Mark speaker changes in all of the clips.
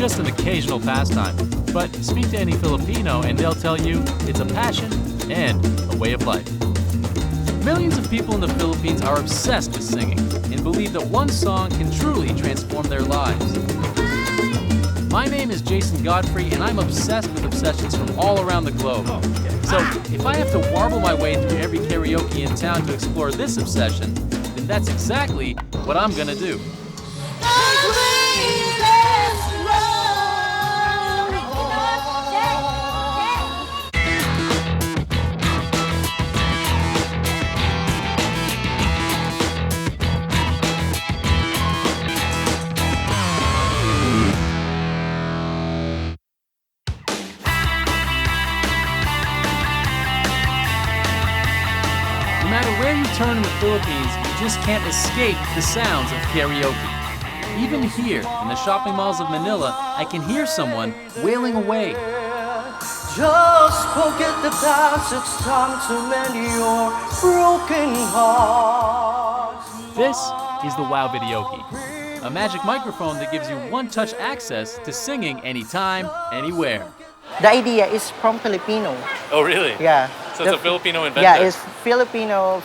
Speaker 1: just an occasional pastime. But speak to any Filipino and they'll tell you it's a passion and a way of life. Millions of people in the Philippines are obsessed with singing and believe that one song can truly transform their lives. My name is Jason Godfrey and I'm obsessed with obsessions from all around the globe. So if I have to warble my way through every karaoke in town to explore this obsession, then that's exactly what I'm gonna do. No matter where you turn in the Philippines, you just can't escape the sounds of karaoke. Even here, in the shopping malls of Manila, I can hear someone wailing away.
Speaker 2: Just forget the past, it's time to mend your broken heart.
Speaker 1: This is the Wow Videoke, a magic microphone that gives you one-touch access to singing anytime, anywhere.
Speaker 3: The idea is from Filipino.
Speaker 1: Oh, really?
Speaker 3: Yeah.
Speaker 1: So it's a Filipino invented?
Speaker 3: Yeah, it's Filipino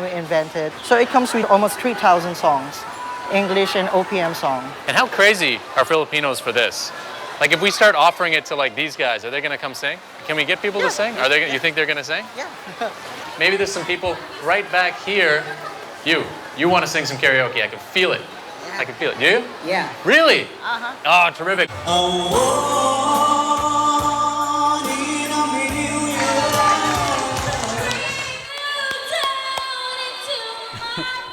Speaker 3: invented. So it comes with almost 3,000 songs, English and OPM song.
Speaker 1: And how crazy are Filipinos for this? Like if we start offering it to like these guys, are they gonna come sing? Can we get people to sing? Are they? You think they're gonna sing?
Speaker 3: Yeah.
Speaker 1: Maybe there's some people right back here. You want to sing some karaoke? I can feel it.
Speaker 3: Yeah.
Speaker 1: I can feel it. Do you?
Speaker 3: Yeah.
Speaker 1: Really?
Speaker 3: Uh-huh.
Speaker 1: Oh, terrific.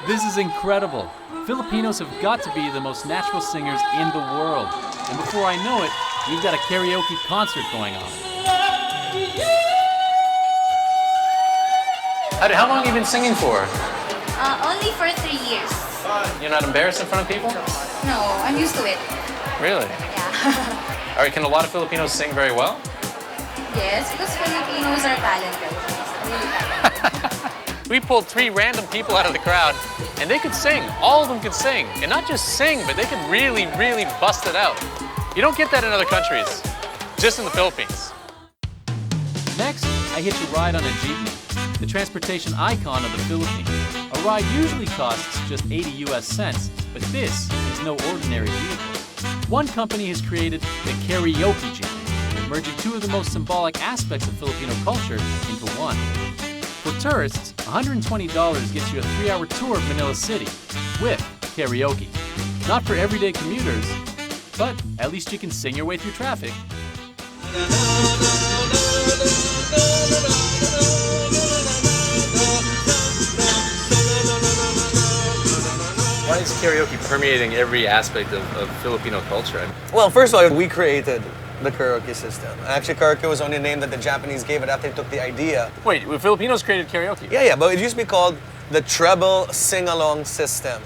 Speaker 1: This is incredible. Filipinos have got to be the most natural singers in the world. And before I know it, we've got a karaoke concert going on. How long have you been singing for?
Speaker 4: Only for 3 years.
Speaker 1: You're not embarrassed in front of people?
Speaker 4: No, I'm used to it.
Speaker 1: Really?
Speaker 4: Yeah.
Speaker 1: All right, can a lot of Filipinos sing very well?
Speaker 4: Yes, because Filipinos are talented. Really talented.
Speaker 1: We pulled 3 random people out of the crowd, and they could sing. All of them could sing. And not just sing, but they could really, really bust it out. You don't get that in other countries, just in the Philippines. Next, I hitch a ride on a jeepney, the transportation icon of the Philippines. A ride usually costs just 80 US cents, but this is no ordinary vehicle. One company has created the Karaoke jeepney, merging 2 of the most symbolic aspects of Filipino culture into one. For tourists, $120 gets you a 3-hour tour of Manila City with karaoke. Not for everyday commuters, but at least you can sing your way through traffic. Why is karaoke permeating every aspect of Filipino culture?
Speaker 2: Well, first of all, we created the karaoke system. Actually, karaoke was only a name that the Japanese gave it after they took the idea.
Speaker 1: Wait, Filipinos created karaoke?
Speaker 2: Yeah, but it used to be called the treble sing-along system.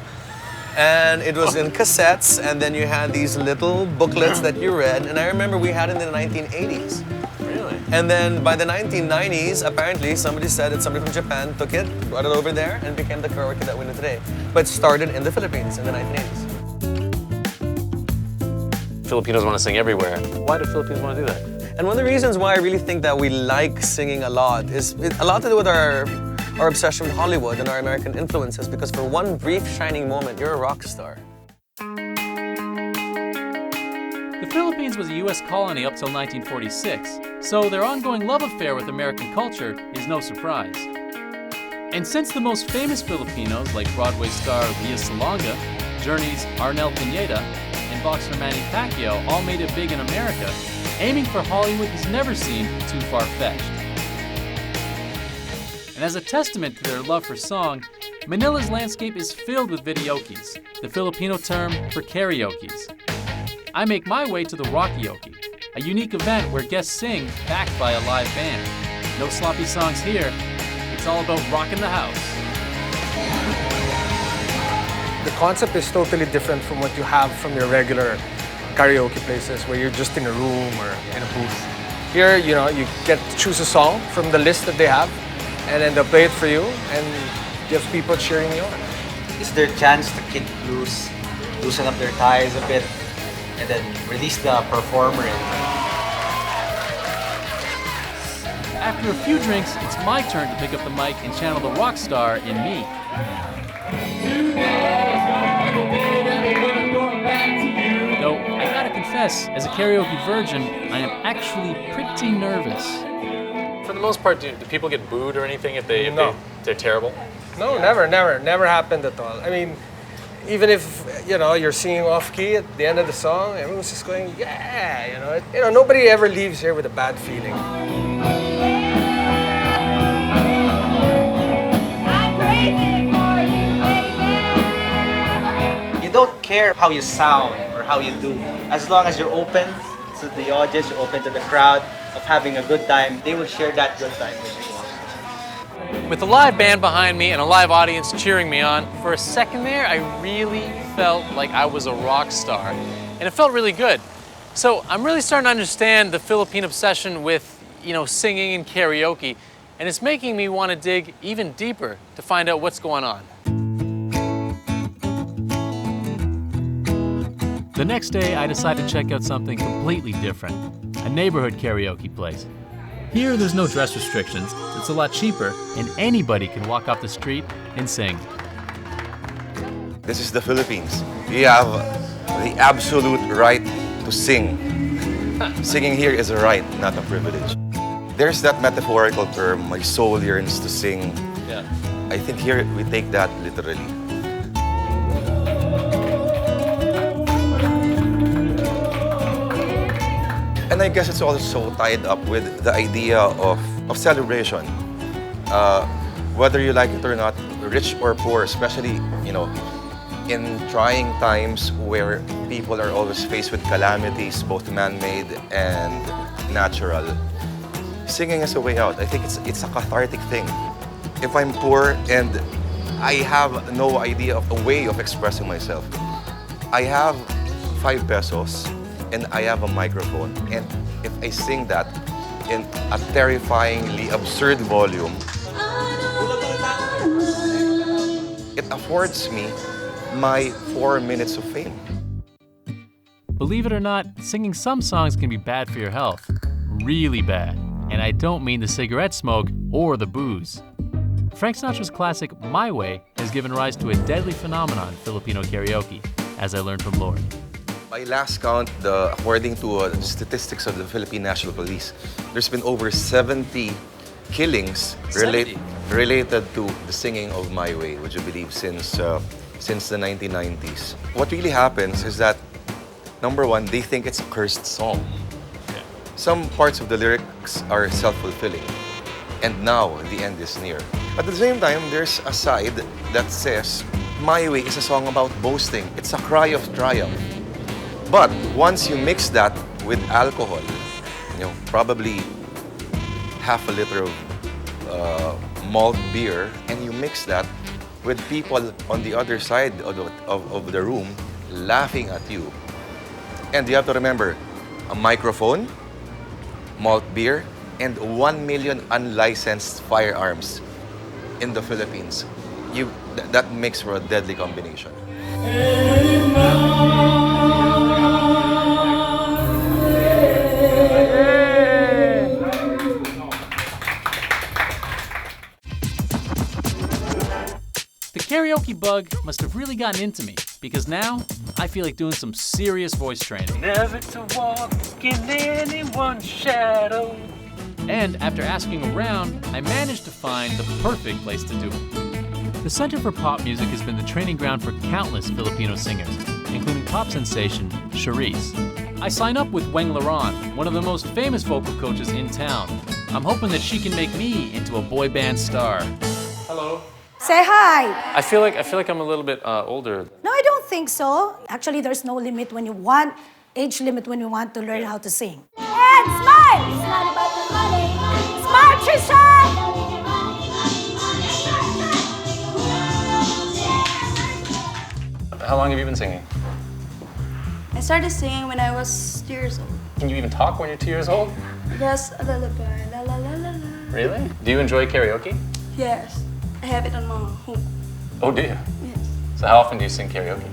Speaker 2: And it was in cassettes, and then you had these little booklets that you read, and I remember we had it in the 1980s.
Speaker 1: Really?
Speaker 2: And then by the 1990s, apparently somebody said that somebody from Japan took it, brought it over there, and became the karaoke that we know today. But it started in the Philippines in the 1980s.
Speaker 1: Filipinos want to sing everywhere. Why do Filipinos want to do that?
Speaker 2: And one of the reasons why I really think that we like singing a lot is a lot to do with our obsession with Hollywood and our American influences, because for one brief shining moment, you're a rock star.
Speaker 1: The Philippines was a U.S. colony up till 1946, so their ongoing love affair with American culture is no surprise. And since the most famous Filipinos like Broadway star Lea Salonga, Journey's Arnel Pineda, and boxer Manny Pacquiao all made it big in America, aiming for Hollywood has never seemed too far-fetched. And as a testament to their love for song, Manila's landscape is filled with videokes, the Filipino term for karaokes. I make my way to the Rockaoke, a unique event where guests sing backed by a live band. No sloppy songs here, it's all about rocking the house.
Speaker 5: The concept is totally different from what you have from your regular karaoke places where you're just in a room or in a booth. Here, you get to choose a song from the list that they have, and then they'll play it for you, and you have people cheering you on.
Speaker 6: It's their chance to kick loose, loosen up their ties a bit, and then release the performer.
Speaker 1: After a few drinks, it's my turn to pick up the mic and channel the rock star in me. Though, I gotta confess, as a karaoke virgin, I am actually pretty nervous. For the most part, do people get booed or anything if they're terrible?
Speaker 5: No, never happened at all. I mean, even if you're singing off key at the end of the song, everyone's just going, yeah, nobody ever leaves here with a bad feeling.
Speaker 6: You don't care how you sound or how you do, as long as you're open to the audience, you're open to the crowd, of having a good time. They will share that good time with you.
Speaker 1: With a live band behind me and a live audience cheering me on, for a second there, I really felt like I was a rock star. And it felt really good. So I'm really starting to understand the Philippine obsession with, singing and karaoke. And it's making me want to dig even deeper to find out what's going on. The next day, I decided to check out something completely different, a neighborhood karaoke place. Here, there's no dress restrictions, it's a lot cheaper, and anybody can walk off the street and sing.
Speaker 7: This is the Philippines. We have the absolute right to sing. Singing here is a right, not a privilege. There's that metaphorical term, my soul yearns to sing.
Speaker 1: Yeah.
Speaker 7: I think here we take that literally. And I guess it's also tied up with the idea of celebration. Whether you like it or not, rich or poor, especially, in trying times where people are always faced with calamities, both man-made and natural. Singing is a way out. I think it's a cathartic thing. If I'm poor and I have no idea of a way of expressing myself, I have 5 pesos and I have a microphone, and if I sing that in a terrifyingly absurd volume, it affords me my 4 minutes of fame.
Speaker 1: Believe it or not, singing some songs can be bad for your health. Really bad. And I don't mean the cigarette smoke or the booze. Frank Sinatra's classic My Way has given rise to a deadly phenomenon in Filipino karaoke, as I learned from Lord.
Speaker 7: By last count, according to the statistics of the Philippine National Police, there's been over 70 killings related to the singing of My Way, would you believe, since the 1990s. What really happens is that, number one, they think it's a cursed song. Some parts of the lyrics are self-fulfilling, and now the end is near. At the same time, there's a side that says, My Way is a song about boasting. It's a cry of triumph. But once you mix that with alcohol, probably half a liter of malt beer, and you mix that with people on the other side of the room laughing at you. And you have to remember, a microphone, malt beer, and 1 million unlicensed firearms in the Philippines. That makes for a deadly combination.
Speaker 1: The karaoke bug must have really gotten into me, because now I feel like doing some serious voice training. Never to walk in anyone's shadow. And after asking around, I managed to find the perfect place to do it. The Center for Pop Music has been the training ground for countless Filipino singers, including pop sensation Charisse. I signed up with Weng Laron, one of the most famous vocal coaches in town. I'm hoping that she can make me into a boy band star.
Speaker 5: Hello.
Speaker 8: Say hi.
Speaker 1: I feel like I'm a little bit older.
Speaker 8: No, I don't think so. Actually, there's no limit when you want, age limit when you want to learn how to sing. And smile! It's not about the money. Smile, Trisha!
Speaker 1: How long have you been singing?
Speaker 9: I started singing when I was 2 years old.
Speaker 1: Can you even talk when you're 2 years old?
Speaker 9: Just a lullaby, la la la la la.
Speaker 1: Really? Do you enjoy karaoke?
Speaker 9: Yes, I have it on my home.
Speaker 1: Oh, do you?
Speaker 9: Yes.
Speaker 1: So how often do you sing karaoke?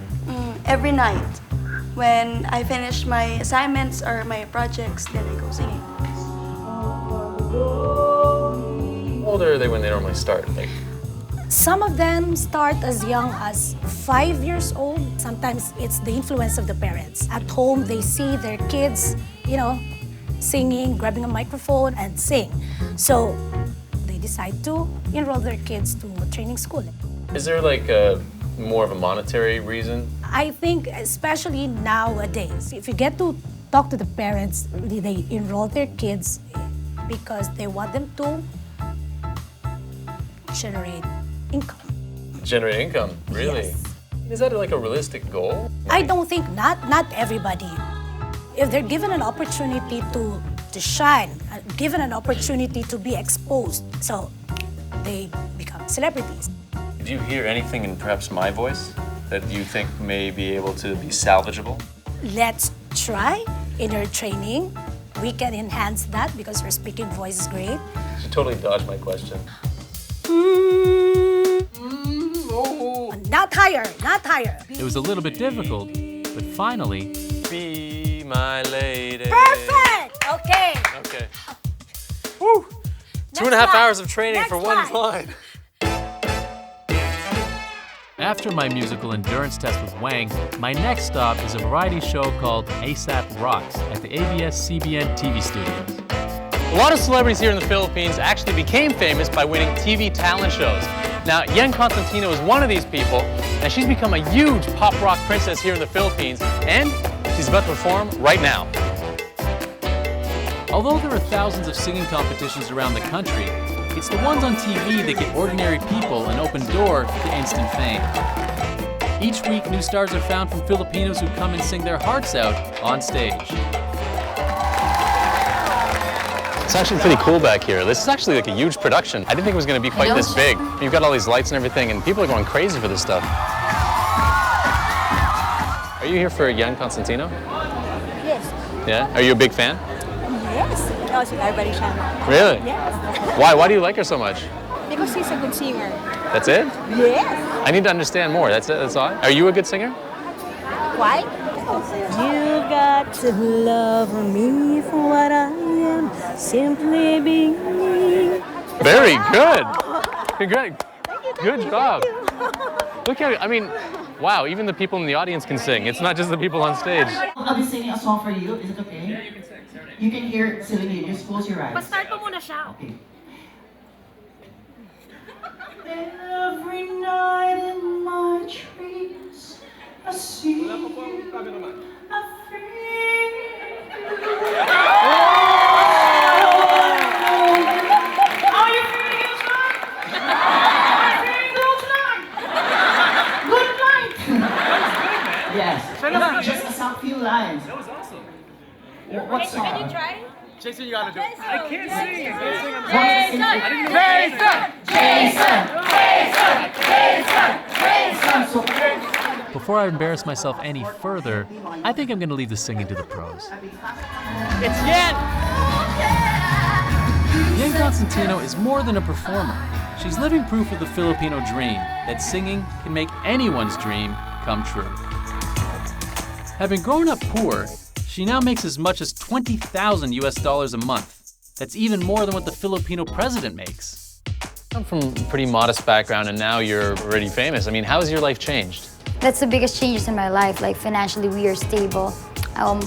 Speaker 9: Every night. When I finish my assignments or my projects, then I go singing.
Speaker 1: How old are they when they normally start? Like,
Speaker 8: Some of them start as young as 5 years old. Sometimes it's the influence of the parents. At home, they see their kids, singing, grabbing a microphone and sing. So they decide to enroll their kids to a training school.
Speaker 1: is there like more of a monetary reason?
Speaker 8: I think especially nowadays, if you get to talk to the parents, really they enroll their kids because they want them to generate income.
Speaker 1: Generate income, really?
Speaker 8: Yes.
Speaker 1: Is that like a realistic goal?
Speaker 8: I don't think not everybody. If they're given an opportunity to shine, given an opportunity to be exposed, so they become celebrities.
Speaker 1: Did you hear anything in perhaps my voice that you think may be able to be salvageable?
Speaker 8: Let's try in our training. We can enhance that because your speaking voice is great.
Speaker 1: You totally dodged my question.
Speaker 8: Not higher, not higher.
Speaker 10: It was a little bit difficult, but finally...
Speaker 1: Be my lady.
Speaker 8: Perfect! Okay.
Speaker 1: Okay. Woo! 2.5 hours of training for one line.
Speaker 10: After my musical endurance test with Wang, my next stop is a variety show called ASAP Rocks at the ABS-CBN TV studios.
Speaker 1: A lot of celebrities here in the Philippines actually became famous by winning TV talent shows. Now, Yen Constantino is one of these people, and she's become a huge pop rock princess here in the Philippines, and she's about to perform right now.
Speaker 10: Although there are thousands of singing competitions around the country, it's the ones on TV that get ordinary people an open door to instant fame. Each week, new stars are found from Filipinos who come and sing their hearts out on stage.
Speaker 1: It's actually pretty cool back here. This is actually like a huge production. I didn't think it was going to be quite this big. You've got all these lights and everything, and people are going crazy for this stuff. Are you here for Yen Constantino?
Speaker 11: Yes.
Speaker 1: Yeah? Are you a big fan?
Speaker 11: Yes. Also, everybody fan.
Speaker 1: Really?
Speaker 11: Yes.
Speaker 1: Why? Why do you like her so much?
Speaker 11: Because he's a good singer.
Speaker 1: That's it?
Speaker 11: Yes.
Speaker 1: I need to understand more. That's it? That's all? Are you a good singer?
Speaker 11: Why? You got to love me for what I am, simply being me.
Speaker 1: Very good. Congrats. Good job. Look at it. I mean, wow, even the people in the audience can sing. It's not just the people on stage.
Speaker 12: I'll be singing a song for you. Is it okay? Yeah, you can sing. You can hear it singing. Just close your eyes.
Speaker 11: Start mo muna siya.
Speaker 12: Okay. Every night in my dreams, I see you. I feel how you feel tonight? How you feel tonight? Good night. Yes. Just a few lines. That was awesome. What song?
Speaker 11: Can you try?
Speaker 5: Jason, you gotta do it.
Speaker 11: I can't sing.
Speaker 10: Before I embarrass myself any further, I think I'm gonna leave the singing to the pros.
Speaker 1: It's Yen!
Speaker 10: Yen Constantino is more than a performer. She's living proof of the Filipino dream, that singing can make anyone's dream come true. Having grown up poor, she now makes as much as $20,000 US a month. That's even more than what the Filipino president makes.
Speaker 1: I'm from a pretty modest background, and now you're already famous. I mean, how has your life changed?
Speaker 13: That's the biggest changes in my life. Like financially, we are stable.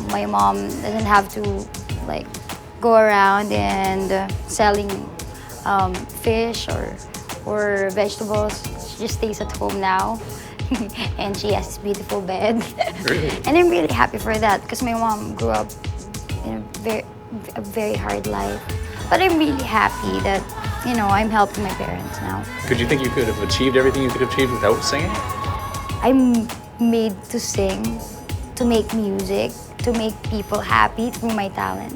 Speaker 13: My mom doesn't have to like go around and selling fish or vegetables. She just stays at home now, and she has this beautiful bed.
Speaker 1: Really?
Speaker 13: And I'm really happy for that because my mom grew up in a very hard life. But I'm really happy that I'm helping my parents now.
Speaker 1: Could you think you could have achieved everything you could have achieved without singing?
Speaker 13: I'm made to sing, to make music, to make people happy through my talent.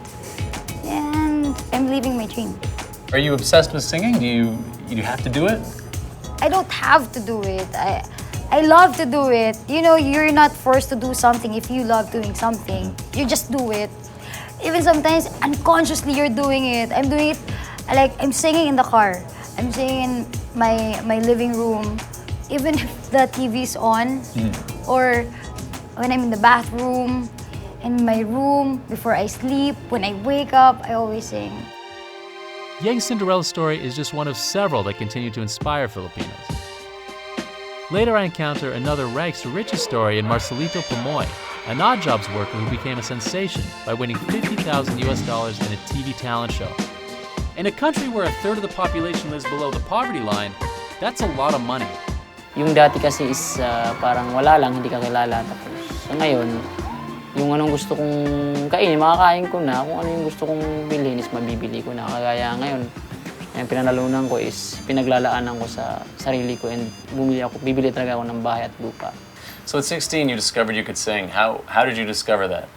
Speaker 13: And I'm living my dream.
Speaker 1: Are you obsessed with singing? Do you have to do it?
Speaker 13: I don't have to do it. I love to do it. You're not forced to do something if you love doing something. You just do it. Even sometimes unconsciously you're doing it. I'm doing it, like I'm singing in the car. I'm singing in my living room. Even if the TV's on, or when I'm in the bathroom, in my room, before I sleep, when I wake up, I always sing.
Speaker 10: Yang's Cinderella story is just one of several that continue to inspire Filipinos. Later I encounter another rags to riches story in Marcelito Pomoy, an odd jobs worker who became a sensation by winning $50,000 in a TV talent show. In a country where a third of the population lives below the poverty line, that's a lot of money.
Speaker 14: Yung dati kasi is parang wala lang, hindi ka kilala. Tapos sa ngayon, yung anong gusto kong kainin, makakain ko na. Kung ano yung gusto kong bilhin is mabibili ko na. Kagaya ngayon, yung pinanalunan ko is pinaglalaanan ko sa sarili ko and bibili talaga ako ng bahay at lupa.
Speaker 1: So at 16, you discovered you could sing. How did you discover that?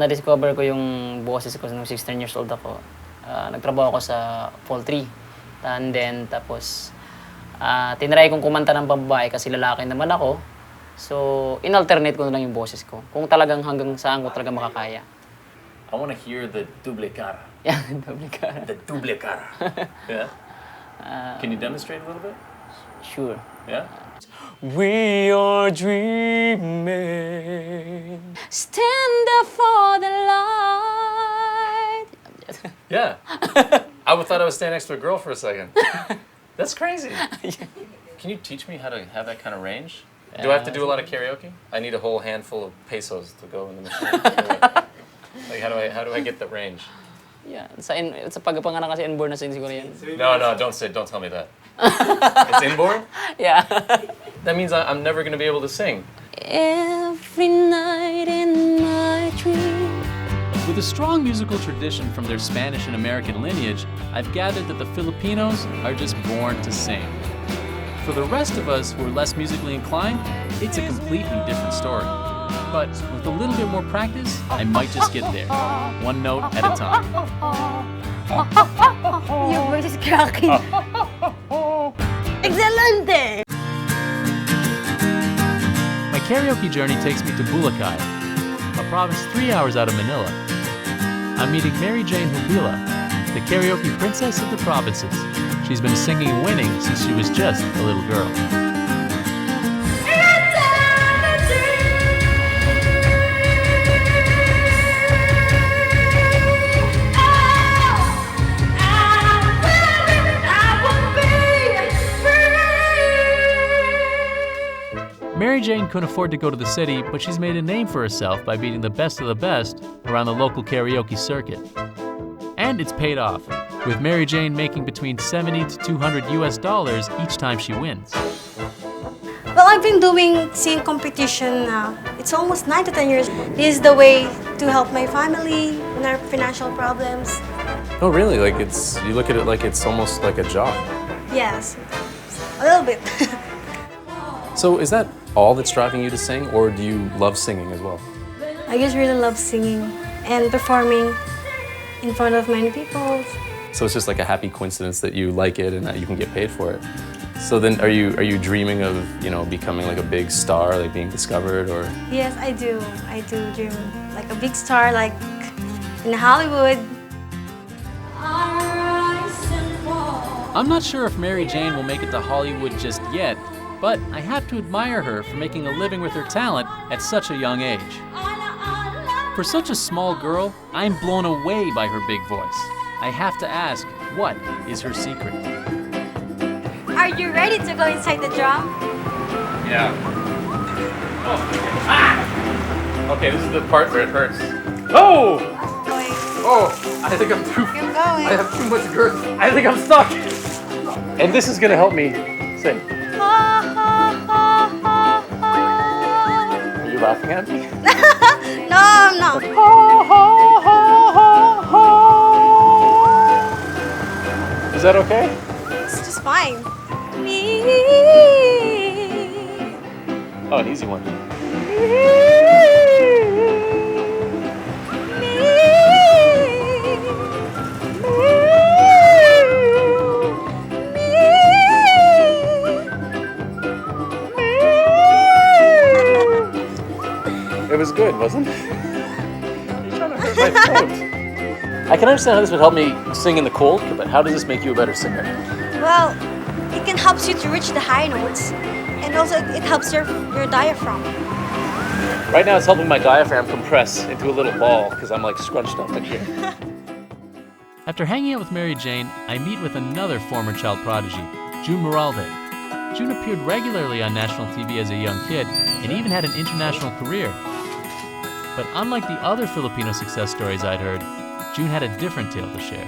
Speaker 14: Na-discover ko yung boses ko nung 16 years old ako. Nagtrabaho ako sa poultry. And then, tapos, tinry kong kumanta ng pambabae kasi lalaki naman ako. So, in-alternate ko na lang yung boses ko. Kung talagang hanggang saan ko talaga makakaya.
Speaker 1: I want to hear the double cara.
Speaker 14: Yeah, double cara.
Speaker 1: The double cara. Yeah? Can you demonstrate a little bit?
Speaker 14: Sure.
Speaker 1: Yeah?
Speaker 14: We are dreaming.
Speaker 8: Stand up for the light.
Speaker 1: Yeah. I thought I was standing next to a girl for a second. That's crazy. Can you teach me how to have that kind of range? Do I have to do a lot of karaoke? I need a whole handful of pesos to go in the machine. Like how do I get the range?
Speaker 14: Yeah, sa pagpanganak kasi inborn na sin siguro yan.
Speaker 1: No, don't tell me that. It's inborn?
Speaker 14: Yeah.
Speaker 1: That means I'm never going to be able to sing.
Speaker 8: Every night in my dream.
Speaker 10: With a strong musical tradition from their Spanish and American lineage, I've gathered that the Filipinos are just born to sing. For the rest of us who are less musically inclined, it's a completely different story. But with a little bit more practice, I might just get there, one note at a time.
Speaker 8: Your voice is cracking. Excelente!
Speaker 10: My karaoke journey takes me to Bulacan, a province 3 hours out of Manila. I'm meeting Mary Jane Hubila, the karaoke princess of the provinces. She's been singing and winning since she was just a little girl. Mary Jane couldn't afford to go to the city, but she's made a name for herself by beating the best of the best around the local karaoke circuit. And it's paid off, with Mary Jane making between $70 to $200 each time she wins.
Speaker 9: Well, I've been doing singing competition now. It's almost 9 to 10 years. This is the way to help my family in our financial problems.
Speaker 1: Oh, really? Like you look at it like it's almost like a job.
Speaker 9: Yes, a little bit.
Speaker 1: So is that all that's driving you to sing, or do you love singing as well?
Speaker 9: I just really love singing and performing in front of many people.
Speaker 1: So it's just like a happy coincidence that you like it and that you can get paid for it. So then are you dreaming of, becoming like a big star, like being discovered, or?
Speaker 9: Yes, I do. I do dream like a big star, like in Hollywood.
Speaker 10: I'm not sure if Mary Jane will make it to Hollywood just yet, but I have to admire her for making a living with her talent at such a young age. For such a small girl, I'm blown away by her big voice. I have to ask, what is her secret?
Speaker 9: Are you ready to go inside the drum?
Speaker 1: Yeah. Oh. Ah! Okay, this is the part where it hurts. Oh! Oh, I think I'm too...
Speaker 9: Keep going.
Speaker 1: I have too much girth. I think I'm stuck. And this is gonna help me sing. Are you laughing at me?
Speaker 9: No, I'm not.
Speaker 1: Is that okay?
Speaker 9: It's just fine.
Speaker 1: Oh, an easy one. It was good, wasn't it? You're trying to hurt my throat. I can understand how this would help me sing in the cold, but how does this make you a better singer?
Speaker 9: Well, it can help you to reach the high notes, and also it helps your diaphragm.
Speaker 1: Right now it's helping my diaphragm compress into a little ball because I'm like scrunched up in here.
Speaker 10: After hanging out with Mary Jane, I meet with another former child prodigy, June Moralde. June appeared regularly on national TV as a young kid and even had an international career. But unlike the other Filipino success stories I'd heard, June had a different tale to share.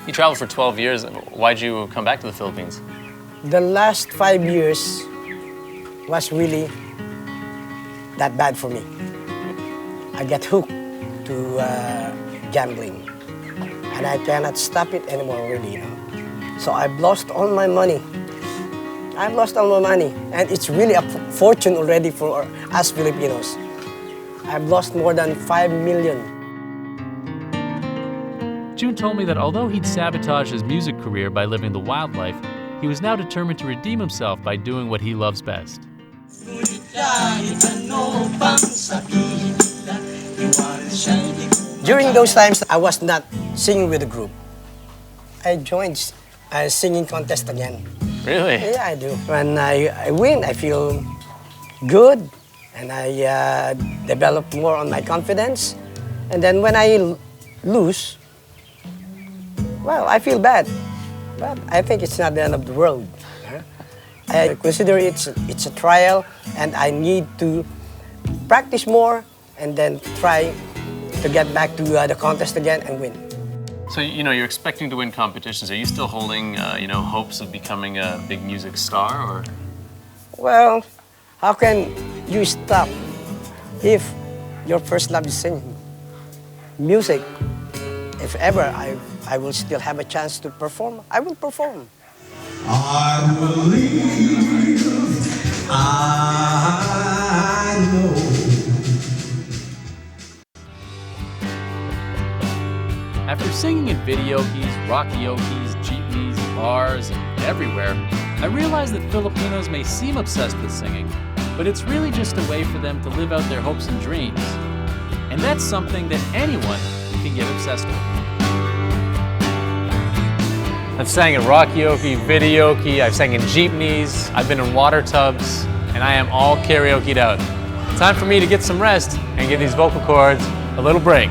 Speaker 1: You traveled for 12 years. Why'd you come back to the Philippines?
Speaker 15: The last 5 years was really that bad for me. I got hooked to gambling, and I cannot stop it anymore, really, you know. So I've lost all my money. I've lost all my money, and it's really a fortune already for us Filipinos. I've lost more than 5 million.
Speaker 10: June told me that although he'd sabotaged his music career by living the wild life, he was now determined to redeem himself by doing what he loves best.
Speaker 15: During those times, I was not singing with the group. I joined a singing contest again.
Speaker 1: Really?
Speaker 15: Yeah, I do. When I win, I feel good, and I develop more on my confidence. And then when I lose, well, I feel bad. But I think it's not the end of the world. I consider it's a trial, and I need to practice more and then try to get back to the contest again and win.
Speaker 1: So, you know, you're expecting to win competitions. Are you still holding, hopes of becoming a big music star, or?
Speaker 15: Well, how can you stop if your first love is singing? Music. If ever I will still have a chance to perform, I will perform.
Speaker 16: I believe I know.
Speaker 10: After singing in videokis, rockyokis, jeepneys, bars, and everywhere, I realized that Filipinos may seem obsessed with singing, but it's really just a way for them to live out their hopes and dreams. And that's something that anyone can get obsessed with.
Speaker 1: I've sang in rockyokey, videokey, I've sang in jeepneys, I've been in water tubs, and I am all karaoke'd out. Time for me to get some rest and give these vocal cords a little break.